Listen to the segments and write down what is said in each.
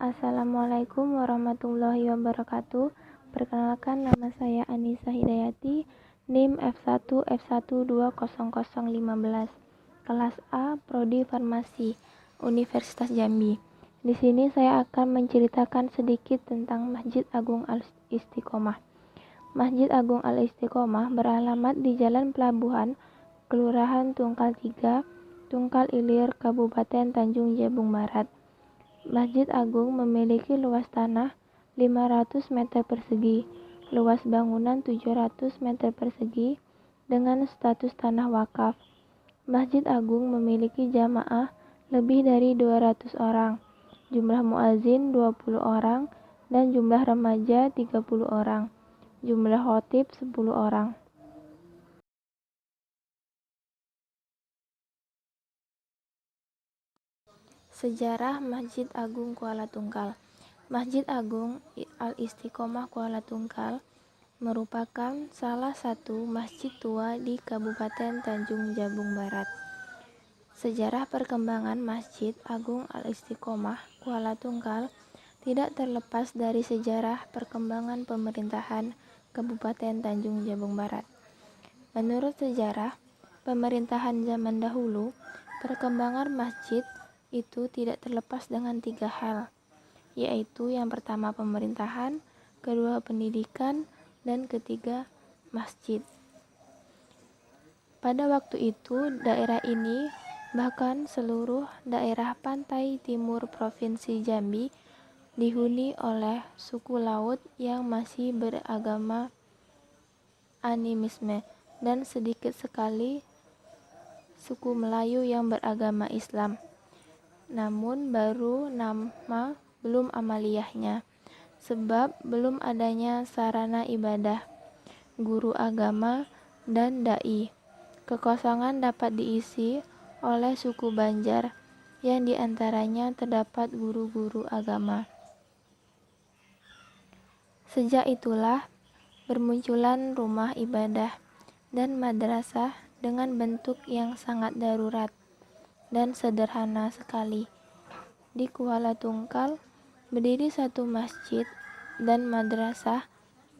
Assalamualaikum warahmatullahi wabarakatuh. Perkenalkan, nama saya Anissa Hidayati, NIM F1F1200015, kelas A, Prodi Farmasi, Universitas Jambi. Di sini saya akan menceritakan sedikit tentang Masjid Agung Al-Istiqomah. Masjid Agung Al-Istiqomah beralamat di Jalan Pelabuhan, Kelurahan Tungkal 3, Tungkal Ilir, Kabupaten Tanjung Jabung Barat. Masjid Agung memiliki luas tanah 500 meter persegi, luas bangunan 700 meter persegi dengan status tanah wakaf. Masjid Agung memiliki jamaah lebih dari 200 orang, jumlah muazin 20 orang, dan jumlah remaja 30 orang, jumlah khotib 10 orang. Sejarah Masjid Agung Kuala Tungkal. Masjid Agung Al-Istiqomah Kuala Tungkal merupakan salah satu masjid tua di Kabupaten Tanjung Jabung Barat. Sejarah perkembangan Masjid Agung Al-Istiqomah Kuala Tungkal tidak terlepas dari sejarah perkembangan pemerintahan Kabupaten Tanjung Jabung Barat. Menurut sejarah pemerintahan zaman dahulu, perkembangan masjid itu tidak terlepas dengan 3 hal, yaitu yang pertama pemerintahan, kedua pendidikan, dan ketiga masjid. Pada waktu itu daerah ini, bahkan seluruh daerah pantai timur Provinsi Jambi dihuni oleh suku laut yang masih beragama animisme dan sedikit sekali suku Melayu yang beragama Islam. Namun baru nama belum amaliyahnya, sebab belum adanya sarana ibadah, guru agama, dan dai. Kekosongan dapat diisi oleh suku Banjar, yang diantaranya terdapat guru-guru agama. Sejak itulah bermunculan rumah ibadah dan madrasah dengan bentuk yang sangat darurat dan sederhana sekali. Di Kuala Tungkal berdiri satu masjid dan madrasah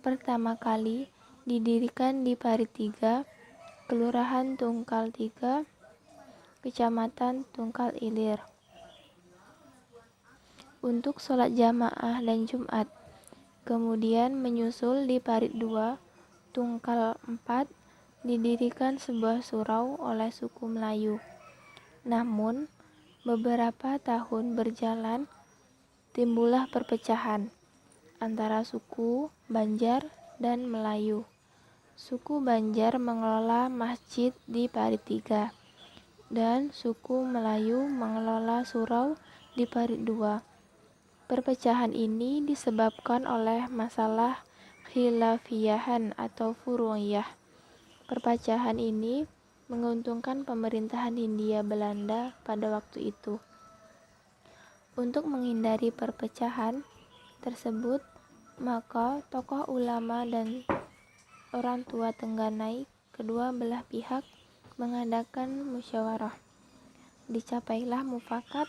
pertama kali didirikan di Parit 3, Kelurahan Tungkal 3, Kecamatan Tungkal Ilir, untuk sholat jamaah dan Jumat. Kemudian menyusul di Parit 2, Tungkal 4, didirikan sebuah surau oleh suku Melayu. Namun beberapa tahun berjalan, timbullah perpecahan antara suku Banjar dan Melayu. Suku Banjar mengelola masjid di Parit 3 dan suku Melayu mengelola surau di Parit 2. Perpecahan ini disebabkan oleh masalah khilafiyahan atau furu'iyah. Perpecahan ini menguntungkan pemerintahan Hindia Belanda pada waktu itu. Untuk menghindari perpecahan tersebut, maka tokoh ulama dan orang tua Tengganai kedua belah pihak mengadakan musyawarah. Dicapailah mufakat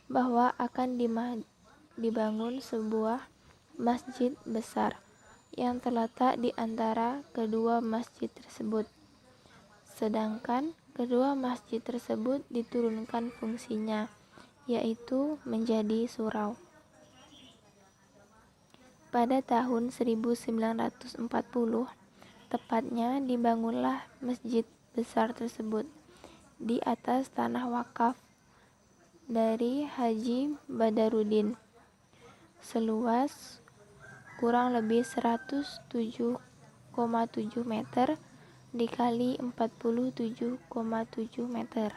bahwa akan dibangun sebuah masjid besar yang terletak di antara kedua masjid tersebut. Sedangkan kedua masjid tersebut diturunkan fungsinya, yaitu menjadi surau. Pada tahun 1940, tepatnya dibangunlah masjid besar tersebut di atas tanah wakaf dari Haji Badarudin, seluas kurang lebih 107,7 meter dikali 47,7 meter.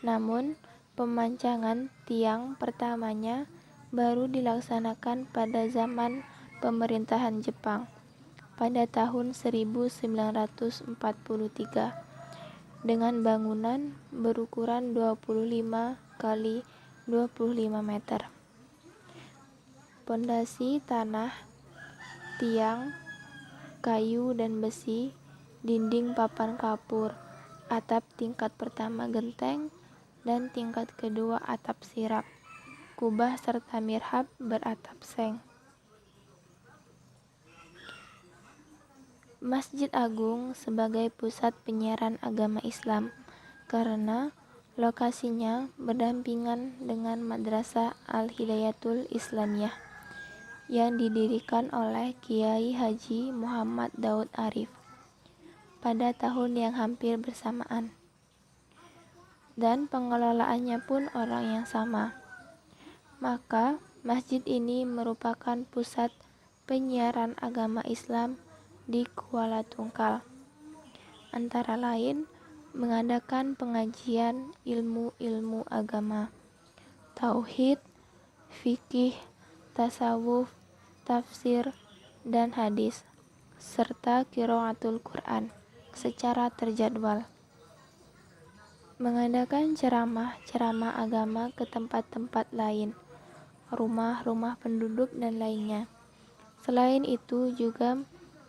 Namun pemancangan tiang pertamanya baru dilaksanakan pada zaman pemerintahan Jepang pada tahun 1943 dengan bangunan berukuran 25 kali 25 meter. Pondasi tanah, tiang, kayu dan besi, dinding papan kapur, atap tingkat pertama genteng, dan tingkat kedua atap sirap, kubah serta mihrab beratap seng. Masjid Agung sebagai pusat penyiaran agama Islam karena lokasinya berdampingan dengan Madrasah Al-Hidayatul Islamiyah yang didirikan oleh Kiai Haji Muhammad Daud Arif pada tahun yang hampir bersamaan. Dan pengelolaannya pun orang yang sama. Maka masjid ini merupakan pusat penyiaran agama Islam di Kuala Tungkal, antara lain mengadakan pengajian ilmu-ilmu agama, tauhid, fikih, tasawuf, tafsir, dan hadis, serta qiraatul Quran secara terjadwal. Mengadakan ceramah-ceramah agama ke tempat-tempat lain, rumah-rumah penduduk dan lainnya. Selain itu juga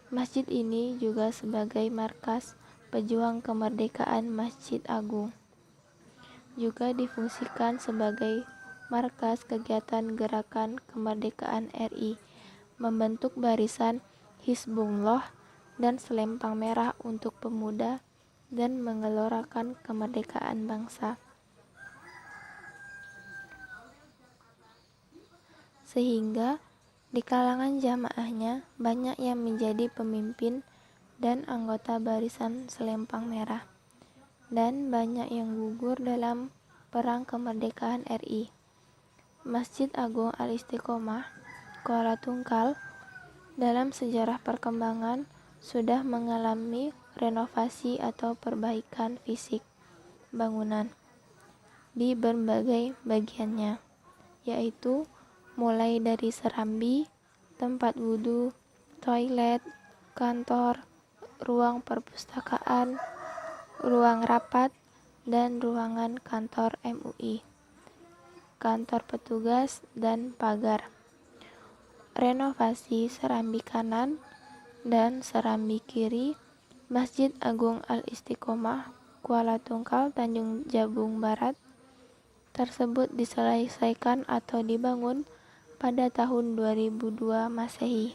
masjid ini juga sebagai markas pejuang kemerdekaan Masjid Agung. Juga difungsikan sebagai markas kegiatan gerakan kemerdekaan RI, membentuk barisan Hizbullah dan selempang merah untuk pemuda dan menggelorakan kemerdekaan bangsa. Sehingga di kalangan jamaahnya banyak yang menjadi pemimpin dan anggota barisan selempang merah, dan banyak yang gugur dalam perang kemerdekaan RI. Masjid Agung Al-Istiqomah, Kuala Tungkal, dalam sejarah perkembangan sudah mengalami renovasi atau perbaikan fisik bangunan di berbagai bagiannya, yaitu mulai dari serambi, tempat wudhu, toilet, kantor, ruang perpustakaan, ruang rapat, dan ruangan kantor MUI, kantor petugas, dan pagar. Renovasi serambi kanan dan serambi kiri Masjid Agung Al-Istiqomah, Kuala Tungkal, Tanjung Jabung Barat tersebut diselesaikan atau dibangun pada tahun 2002 Masehi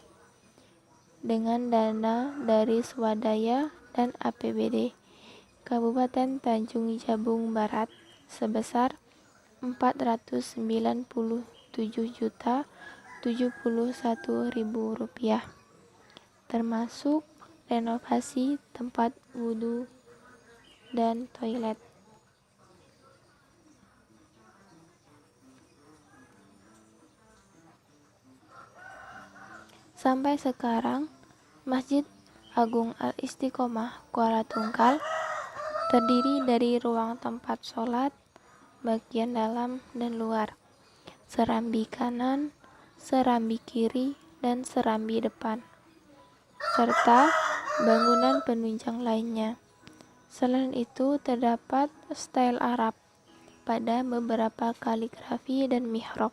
dengan dana dari swadaya dan APBD Kabupaten Tanjung Jabung Barat sebesar Rp497.071.000, termasuk renovasi tempat wudhu dan toilet. Sampai sekarang, Masjid Agung Al-Istiqomah Kuala Tungkal terdiri dari ruang tempat sholat, bagian dalam dan luar, serambi kanan, serambi kiri, dan serambi depan, serta bangunan penunjang lainnya. Selain itu, terdapat style Arab pada beberapa kaligrafi dan mihrab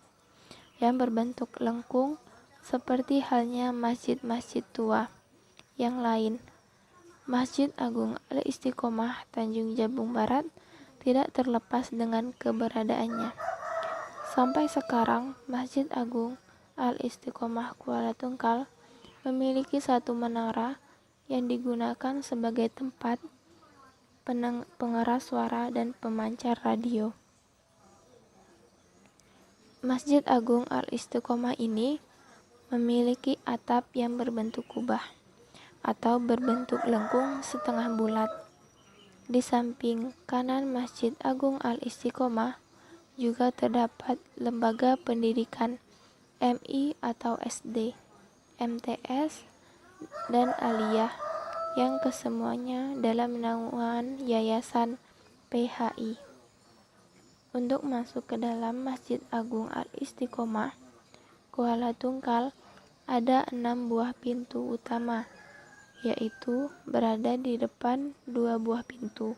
yang berbentuk lengkung seperti halnya masjid-masjid tua yang lain. Masjid Agung Al-Istiqomah Tanjung Jabung Barat tidak terlepas dengan keberadaannya. Sampai sekarang, Masjid Agung Al-Istiqomah Kuala Tungkal memiliki satu menara yang digunakan sebagai tempat pengeras suara dan pemancar radio. Masjid Agung Al-Istiqomah ini memiliki atap yang berbentuk kubah atau berbentuk lengkung setengah bulat. Di samping kanan Masjid Agung Al-Istiqomah juga terdapat lembaga pendidikan MI atau SD, MTS, dan Aliyah yang kesemuanya dalam naungan Yayasan PHI. Untuk masuk ke dalam Masjid Agung Al-Istiqomah Kuala Tungkal ada 6 buah pintu utama, yaitu berada di depan 2 buah pintu.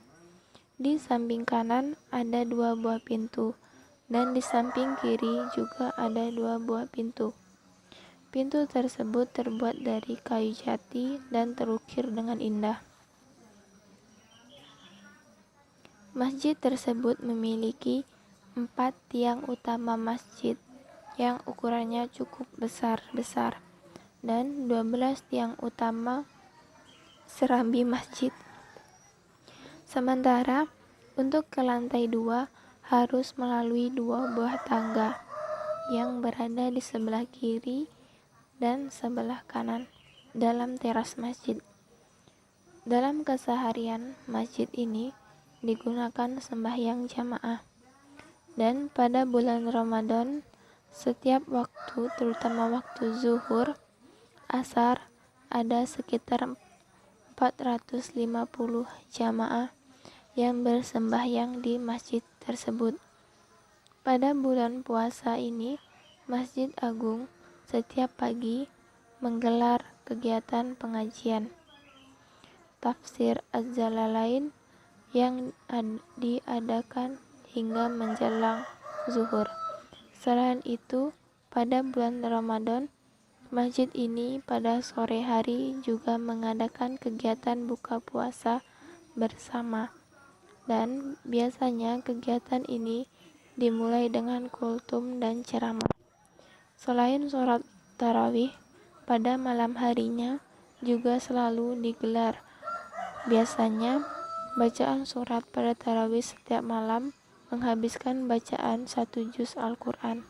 Di samping kanan ada 2 buah pintu, dan di samping kiri juga ada 2 buah pintu. Pintu tersebut terbuat dari kayu jati dan terukir dengan indah. Masjid tersebut memiliki 4 tiang utama masjid yang ukurannya cukup besar dan 12 tiang utama serambi masjid. Sementara untuk ke lantai 2 harus melalui 2 buah tangga yang berada di sebelah kiri dan sebelah kanan dalam teras masjid. Dalam keseharian, masjid ini digunakan sembahyang jamaah. Dan pada bulan Ramadan, setiap waktu, terutama waktu zuhur, asar, ada sekitar 450 jamaah yang bersembahyang di masjid tersebut. Pada bulan puasa ini, Masjid Agung setiap pagi menggelar kegiatan pengajian tafsir Az-Jalalain yang diadakan hingga menjelang zuhur. Selain itu, pada bulan Ramadan, masjid ini pada sore hari juga mengadakan kegiatan buka puasa bersama, dan biasanya kegiatan ini dimulai dengan kultum dan ceramah. Selain sholat tarawih, pada malam harinya juga selalu digelar. Biasanya, bacaan surat pada tarawih setiap malam menghabiskan bacaan 1 juz Al-Quran.